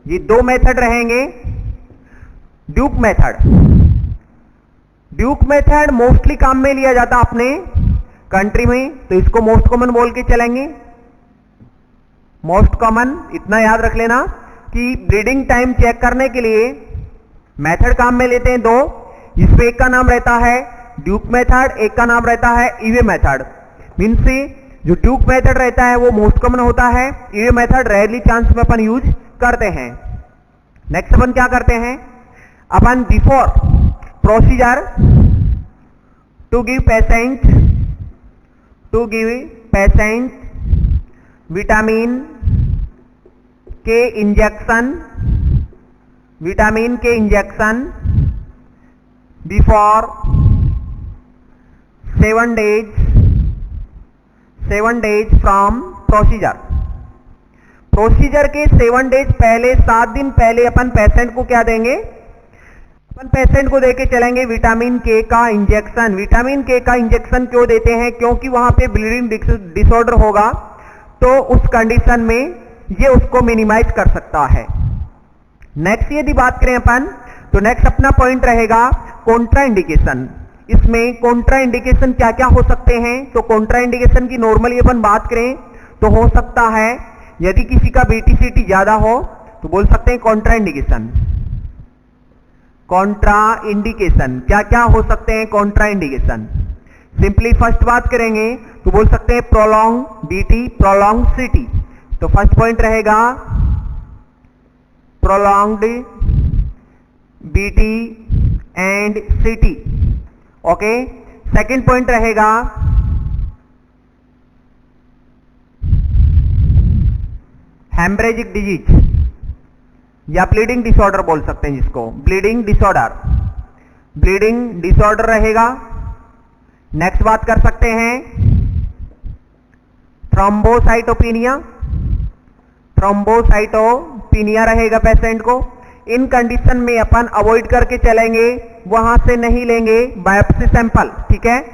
ये 2 मेथड रहेंगे। ड्यूक मेथड मोस्टली काम में लिया जाता अपने कंट्री में, तो इसको मोस्ट कॉमन बोल के चलेंगे। मोस्ट कॉमन इतना याद रख लेना कि ब्लीडिंग टाइम चेक करने के लिए मेथड काम में लेते हैं 2, जिसमें एक का नाम रहता है ड्यूक मेथड, एक का नाम रहता है ईवे मेथड। मीन्स जो ड्यूक मेथड रहता है वो मोस्ट कॉमन होता है, ईवे मेथड रेयरली चांस में अपन यूज करते हैं। नेक्स्ट अपन क्या करते हैं, अपन before procedure to give patient vitamin K injection before 7 days from procedure के 7 डेज पहले, 7 दिन पहले अपन पेशेंट को क्या देंगे, अपन पेशेंट को देके चलेंगे विटामिन के का इंजेक्शन। विटामिन के का इंजेक्शन क्यों देते हैं, क्योंकि वहां पे ब्लीडिंग डिसऑर्डर होगा तो उस कंडीशन में ये उसको मिनिमाइज कर सकता है। नेक्स्ट यदि बात करें अपन, तो नेक्स्ट अपना पॉइंट रहेगा कॉन्ट्राइंडिकेशन। इसमें कॉन्ट्राइंडिकेशन क्या क्या हो सकते हैं, तो कॉन्ट्राइंडिकेशन की नॉर्मली अपन बात करें तो हो सकता है यदि किसी का बीटी सीटी ज्यादा हो तो बोल सकते हैं कॉन्ट्राइंडिकेशन। कॉन्ट्राइंडिकेशन क्या क्या हो सकते हैं कॉन्ट्राइंडिकेशन? सिंपली फर्स्ट बात करेंगे तो बोल सकते हैं प्रोलॉन्ग बीटी, प्रोलॉन्ग सीटी। तो फर्स्ट पॉइंट रहेगा प्रोलॉन्ग्ड बीटी एंड सीटी। ओके, सेकंड पॉइंट रहेगा हेमरेजिक डिजीज या ब्लीडिंग डिसऑर्डर बोल सकते हैं जिसको, ब्लीडिंग डिसऑर्डर, ब्लीडिंग डिसऑर्डर रहेगा। नेक्स्ट बात कर सकते हैं थ्रोम्बोसाइटोपिनिया, थ्रोम्बोसाइटोपिनिया रहेगा पेशेंट को। इन कंडीशन में अपन अवॉइड करके चलेंगे, वहां से नहीं लेंगे बायोप्सी सैंपल, ठीक है।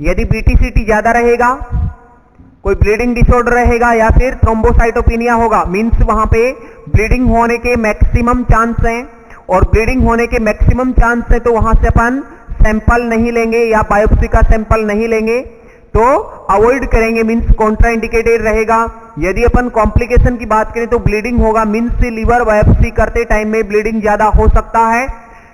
यदि बीटीसीटी ज्यादा रहेगा, कोई ब्लीडिंग डिसऑर्डर रहेगा या फिर थ्रोम्बोसाइटोपिनिया होगा, मींस वहां पे ब्लीडिंग होने के मैक्सिमम चांस हैं, और ब्लीडिंग होने के मैक्सिमम चांस है तो वहां से अपन सैंपल नहीं लेंगे या बायोप्सी का सैंपल नहीं लेंगे, तो अवॉइड करेंगे, मींस कॉन्ट्राइंडिकेटेड रहेगा। यदि अपन कॉम्प्लिकेशन की बात करें तो ब्लीडिंग होगा, मींस लीवर बायोप्सी करते टाइम में ब्लीडिंग ज्यादा हो सकता है।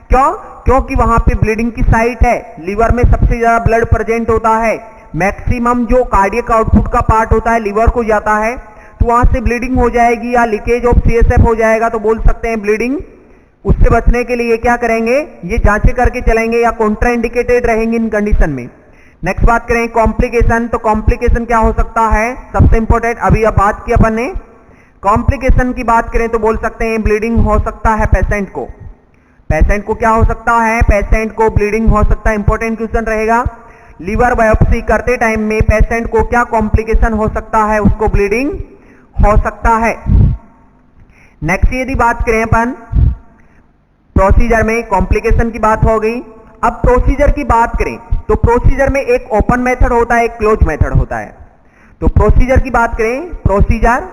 क्यों? क्योंकि वहां पे ब्लीडिंग की साइट है, लीवर में सबसे ज्यादा ब्लड प्रेजेंट होता है, मैक्सिमम जो कार्डियक आउटपुट का पार्ट होता है लीवर को जाता है, तो वहां से ब्लीडिंग हो जाएगी या लीकेज ऑफ सीएसएफ हो जाएगा, तो बोल सकते हैं ब्लीडिंग। उससे बचने के लिए क्या करेंगे, ये जांचें करके चलेंगे या कॉन्ट्राइंडिकेटेड रहेंगे इन कंडीशन में। नेक्स्ट बात करें कॉम्प्लिकेशन, तो कॉम्प्लिकेशन क्या हो सकता है, सबसे इंपॉर्टेंट अभी अब बात की अपन ने। कॉम्प्लिकेशन की बात करें तो बोल सकते हैं ब्लीडिंग हो सकता है पेशेंट को। पेशेंट को क्या हो सकता है, पेशेंट को ब्लीडिंग हो सकता है। इंपॉर्टेंट क्वेश्चन रहेगा, लीवर बायोप्सी करते टाइम में पेशेंट को क्या कॉम्प्लिकेशन हो सकता है, उसको ब्लीडिंग हो सकता है। नेक्स्ट यदि बात करें अपन प्रोसीजर में, कॉम्प्लिकेशन की बात हो गई। अब प्रोसीजर की बात करें तो प्रोसीजर में एक ओपन मेथड होता है, एक क्लोज मेथड होता है। तो प्रोसीजर की बात करें, प्रोसीजर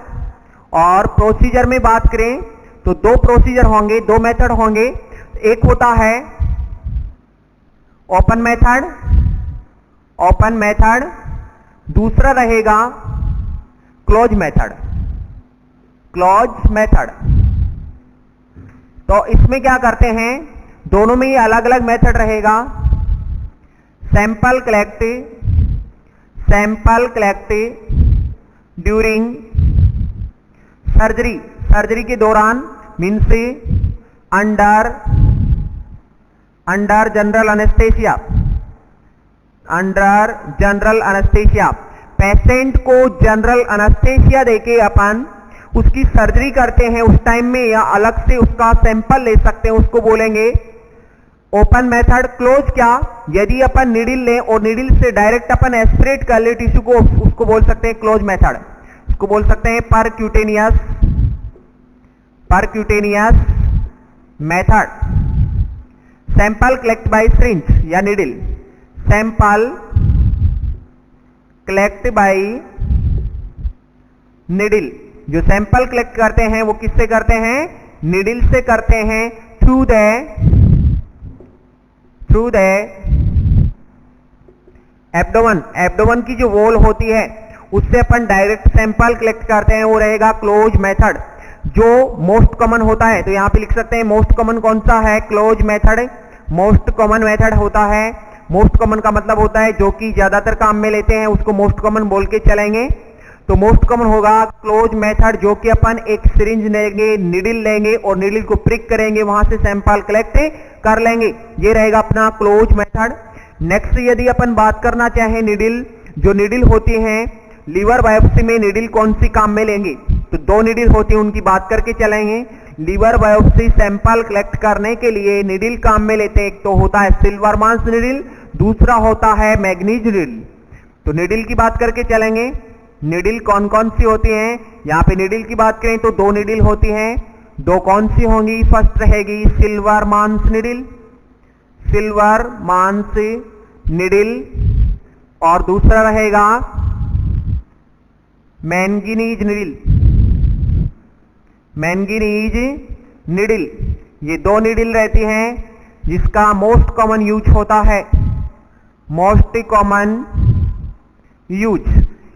और प्रोसीजर में बात करें तो दो प्रोसीजर होंगे, दो मेथड होंगे। एक होता है ओपन मेथड, ओपन मेथड, दूसरा रहेगा क्लोज मेथड, क्लोज मेथड। तो इसमें क्या करते हैं, दोनों में ही अलग अलग मेथड रहेगा। Sample collect, sample collect during surgery, surgery के दौरान, means under general anaesthesia, under general anaesthesia. Patient को जनरल अनेस्थेसिया देके अपन उसकी सर्जरी करते हैं, उस टाइम में या अलग से उसका सैंपल ले सकते हैं, उसको बोलेंगे ओपन मेथड। क्लोज क्या, यदि अपन नीडल लें और नीडल से डायरेक्ट अपन एस्पिरेट कर ले टिश्यू को, उसको बोल सकते हैं क्लोज मेथड। उसको बोल सकते हैं percutaneous, percutaneous method. Sample collect by syringe या needle, sample collect by needle. जो सैंपल कलेक्ट करते हैं वो किससे करते हैं, नीडल से करते हैं, थ्रू द एब्डोमेन, एब्डोमेन की जो वॉल होती है उससे अपन डायरेक्ट सैंपल कलेक्ट करते हैं, वो रहेगा क्लोज मेथड। जो मोस्ट कॉमन होता है, तो यहां पे लिख सकते हैं मोस्ट कॉमन कौन सा है, close method most common method होता है। मोस्ट कॉमन का मतलब होता है जो कि ज्यादातर काम में लेते हैं, उसको मोस्ट कॉमन बोल के चलेंगे। तो मोस्ट कॉमन होगा क्लोज मेथड, जो कि अपन एक सिरिंज लेंगे, नीडल लेंगे और नीडल को प्रिक करेंगे, वहां से सैंपल कलेक्ट कर लेंगे। ये रहेगा अपना क्लोज मेथड। नेक्स्ट यदि अपन बात करना चाहें नीडल, जो नीडल होती हैं लीवर बायोप्सी में, नीडल कौन सी काम में लेंगे, तो दो नीडल होती है, उनकी बात करके चलेंगे। लीवर बायोप्सी सैंपल कलेक्ट करने के लिए नीडल काम में लेते हैं, एक तो होता है सिल्वरमांस नीडल, दूसरा होता है मैग्नीज नीडल। तो नीडल की बात करके चलेंगे, नीडल कौन कौन सी होती हैं, यहां पे नीडल की बात करें तो दो नीडल होती हैं। दो कौन सी होंगी, फर्स्ट रहेगी सिल्वरमांस नीडल, सिल्वरमांस नीडल, और दूसरा रहेगा मैंगनीज नीडल, मैंगनीज नीडल। ये दो नीडल रहती हैं जिसका मोस्ट कॉमन यूज होता है, मोस्ट कॉमन यूज,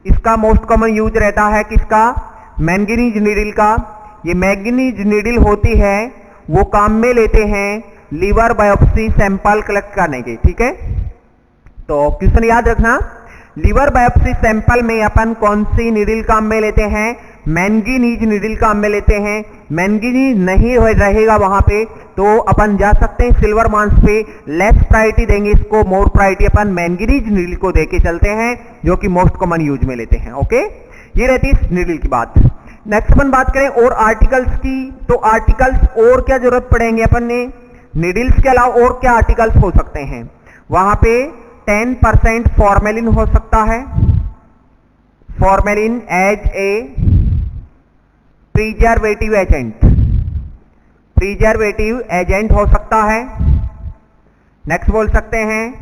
इसका मोस्ट कॉमन यूज रहता है किसका, मैंगनीज नीडल का। ये मैंगनीज नीडल होती है वो काम में लेते हैं लीवर बायोप्सी सैंपल कलेक्ट करने के, ठीक है। तो क्वेश्चन याद रखना, लीवर बायोप्सी सैंपल में अपन कौन सी नीडल काम में लेते हैं, मैंगनीज नीडल काम में लेते हैं। मैंगनीज नहीं रहेगा वहां पे तो अपन जा सकते हैं सिल्वर मांस पे, लेस प्रायोरिटी देंगे इसको, मोर प्रायोरिटी अपन मैंगनीज नीडल को देके चलते हैं जो कि मोस्ट कॉमन यूज में लेते हैं। ओके, ये रहती है नीडल की बात। नेक्स्ट अपन बात करें और आर्टिकल्स की, तो आर्टिकल्स और क्या जरूरत पड़ेंगे अपन ने, नीडल्स के अलावा और क्या आर्टिकल्स हो सकते हैं, वहां पे 10% फॉर्मेलिन हो सकता है, formalin as a preservative agent, preservative agent हो सकता है। नेक्स्ट बोल सकते हैं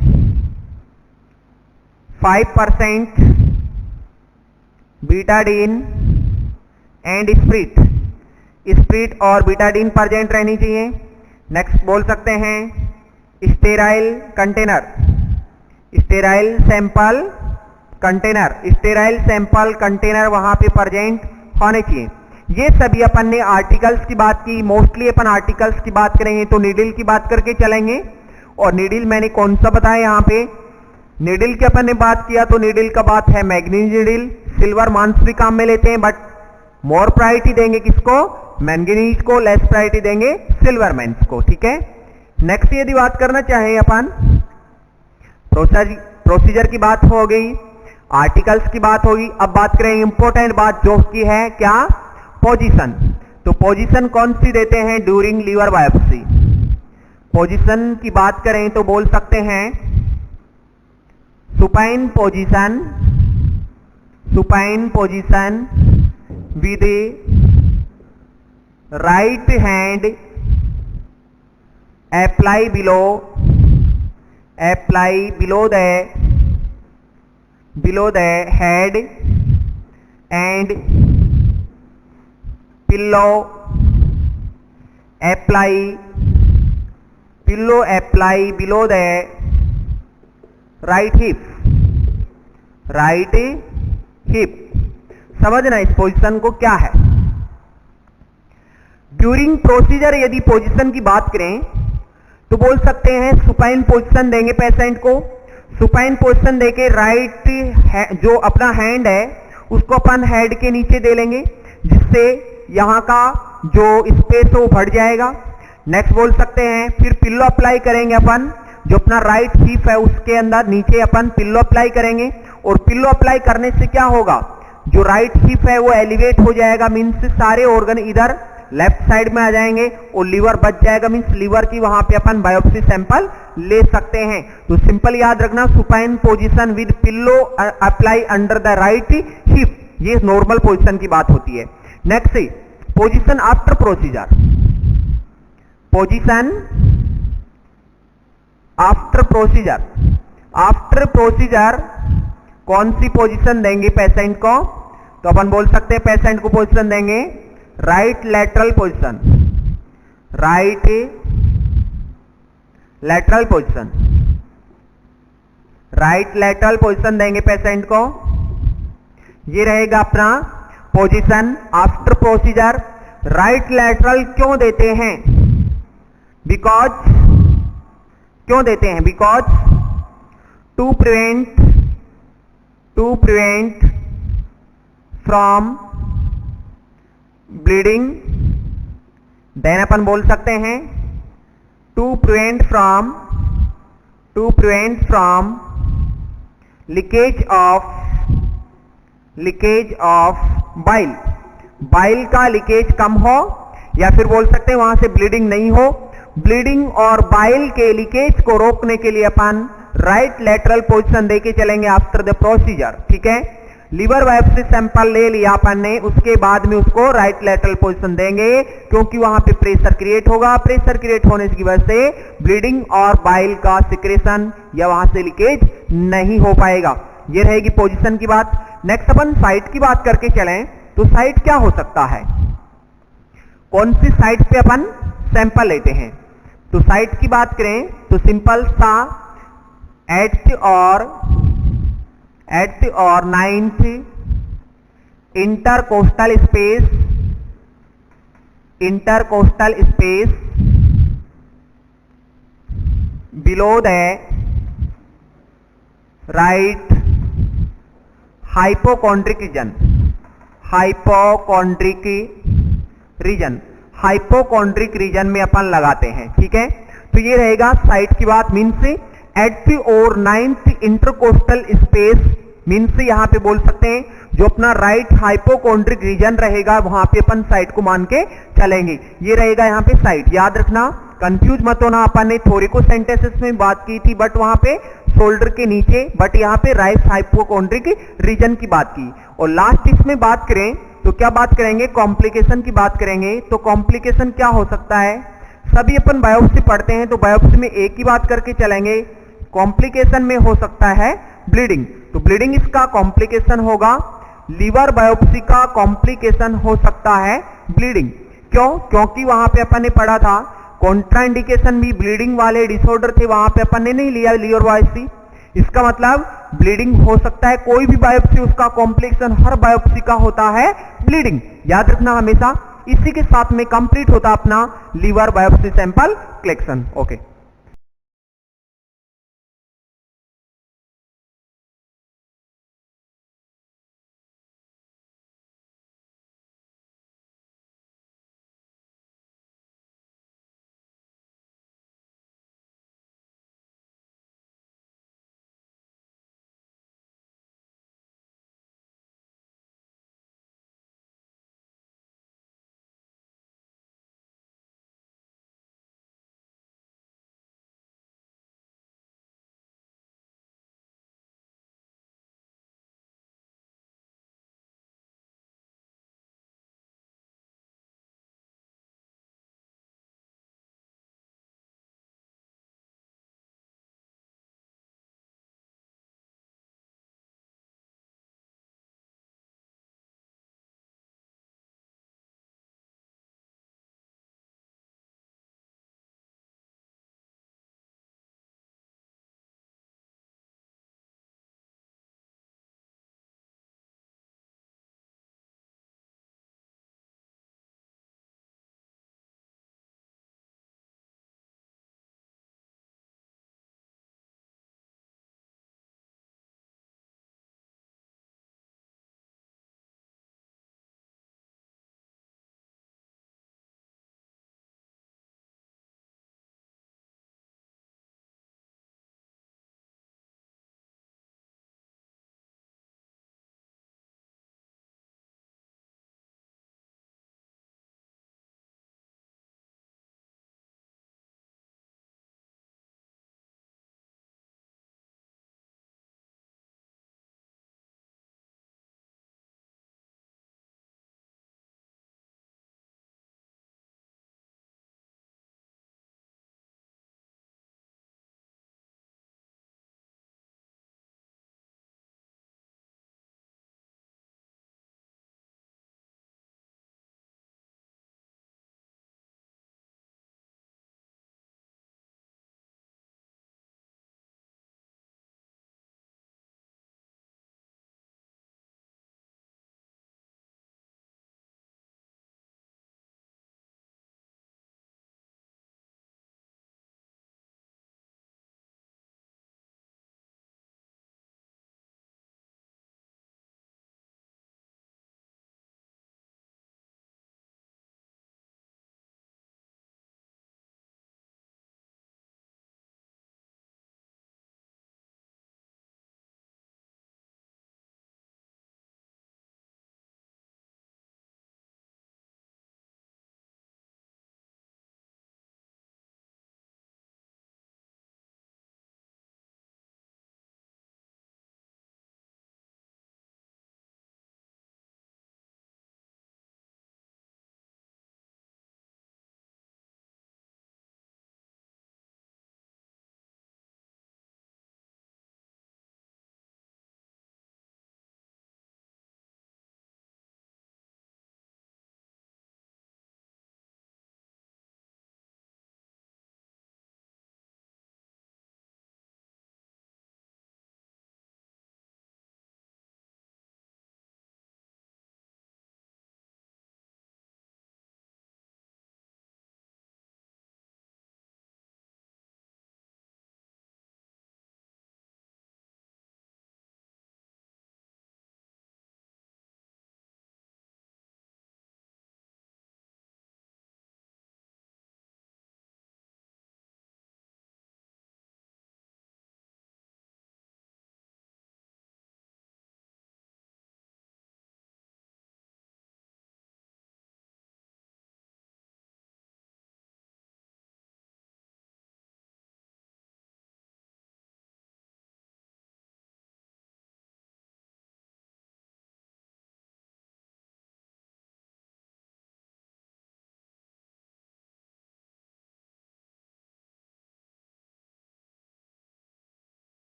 5% बीटाडीन एंड स्प्रिट, स्प्रिट और बीटाडीन प्रेजेंट रहनी चाहिए। नेक्स्ट बोल सकते हैं sterile container, sterile sample container, sterile sample container वहां पे प्रेजेंट होने चाहिए। ये सभी अपन ने आर्टिकल्स की बात की, मोस्टली अपन आर्टिकल्स की बात करेंगे तो नीडल की बात करके चलेंगे। और नीडल मैंने कौन सा बताया यहाँ पे, नीडल की अपन ने बात किया तो नीडल का बात है मैंगनीज नीडल, सिल्वर मांस भी काम में लेते हैं बट मोर प्रायोरिटी देंगे किसको, मैंगनीज को, लेस प्रायोरिटी देंगे सिल्वर मांस को, ठीक है। नेक्स्ट यदि बात करना चाहें अपन प्रोसीजर की बात हो गई, आर्टिकल्स की बात होगी। अब बात करें इंपॉर्टेंट बात जो की है क्या, पोजीशन। तो पोजीशन कौन सी देते हैं ड्यूरिंग लीवर बायोप्सी, पोजीशन की बात करें तो बोल सकते हैं supine position, supine position with right hand apply below, apply below the head and pillow apply below the right hip, right hip। समझना इस पोजीशन को क्या है। ड्यूरिंग प्रोसीजर यदि पोजीशन की बात करें तो बोल सकते हैं सुपाइन पोजीशन देंगे पेशेंट को, सुपाइन पोजीशन देके राइट जो अपना हैंड है उसको अपन हेड के नीचे दे लेंगे जिससे यहां का जो स्पेस है वो बढ़ जाएगा। नेक्स्ट बोल सकते हैं फिर पिल्लो अप्लाई करेंगे अपन, जो अपना राइट हिप है उसके अंदर नीचे अपन पिल्लो अप्लाई करेंगे और पिल्लो अप्लाई करने से क्या होगा, जो राइट हिप है वो एलिवेट हो जाएगा, मीन्स सारे ऑर्गन इधर लेफ्ट साइड में आ जाएंगे और लीवर बच जाएगा, मीन्स लीवर की वहां पे अपन बायोप्सी सैंपल ले सकते हैं। तो सिंपल याद रखना, supine position with pillow apply under the right hip, ये नॉर्मल पोजीशन की बात होती है। Next position after procedure, position after procedure, after procedure कौन सी पोजीशन देंगे पेशेंट को, तो अपन बोल सकते हैं पेशेंट को पोजीशन देंगे right lateral position, right lateral position, right lateral position देंगे पेशेंट को। ये रहेगा अपना position after procedure. Right lateral क्यों देते हैं, बिकॉज क्यों देते हैं, because to prevent from bleeding, then अपन बोल सकते हैं to prevent from leakage of bile, bile का लीकेज कम हो, या फिर बोल सकते हैं वहां से ब्लीडिंग नहीं हो। ब्लीडिंग और बाइल के लीकेज को रोकने के लिए अपन राइट लैटरल पोजीशन देके चलेंगे आफ्टर द प्रोसीजर, ठीक है। लीवर बायोप्सी सैंपल ले लिया अपन ने, उसके बाद में उसको राइट लैटरल पोजीशन देंगे क्योंकि वहां पे प्रेशर क्रिएट होगा, प्रेशर क्रिएट होने की वजह से ब्लीडिंग और बाइल का सिक्रेशन या वहां से लीकेज नहीं हो पाएगा। ये रहेगी पोजीशन की बात। नेक्स्ट अपन साइट की बात करके चलें तो साइट क्या हो सकता है, कौन सी साइट पे अपन सैंपल लेते हैं। तो साइट की बात करें तो सिंपल सा एट और 9th intercostal space intercostal space below the right hypochondric region, hypochondric region में अपन लगाते हैं। ठीक है, तो ये रहेगा साइट की बात। मीन्स एट और 9th इंटरकोस्टल स्पेस, मीन्स यहां पे बोल सकते हैं जो अपना राइट हाइपोकॉन्ड्रिक रीजन रहेगा वहां पे अपन साइट को मान के चलेंगे। ये रहेगा यहां पे साइट। याद रखना, कंफ्यूज मत होना, अपन ने थोरिकोसेंटेसिस में बात की थी बट वहां पे शोल्डर के नीचे, बट यहां पे राइट हाइपोकॉन्ड्रिक रीजन की बात की। और लास्ट इसमें बात करें तो क्या बात करेंगे, कॉम्प्लिकेशन की बात करेंगे। तो कॉम्प्लिकेशन क्या हो सकता है, सभी अपन बायोप्सी पढ़ते हैं तो बायोप्सी में एक ही बात करके चलेंगे। कॉम्प्लिकेशन में हो सकता है ब्लीडिंग, तो ब्लीडिंग इसका कॉम्प्लिकेशन होगा। लीवर बायोप्सी का कॉम्प्लिकेशन हो सकता है ब्लीडिंग। क्यों? क्योंकि वहां पे अपन ने पढ़ा था कॉन्ट्राइंडिकेशन भी ब्लीडिंग वाले डिसऑर्डर थे, वहां पे अपन ने नहीं लिया लीवर बायोप्सी। इसका मतलब ब्लीडिंग हो सकता है। कोई भी बायोप्सी उसका कॉम्प्लिकेशन हर बायोप्सी का होता है ब्लीडिंग। याद रखना हमेशा। इसी के साथ में कंप्लीट होता अपना liver biopsy sample collection. Okay.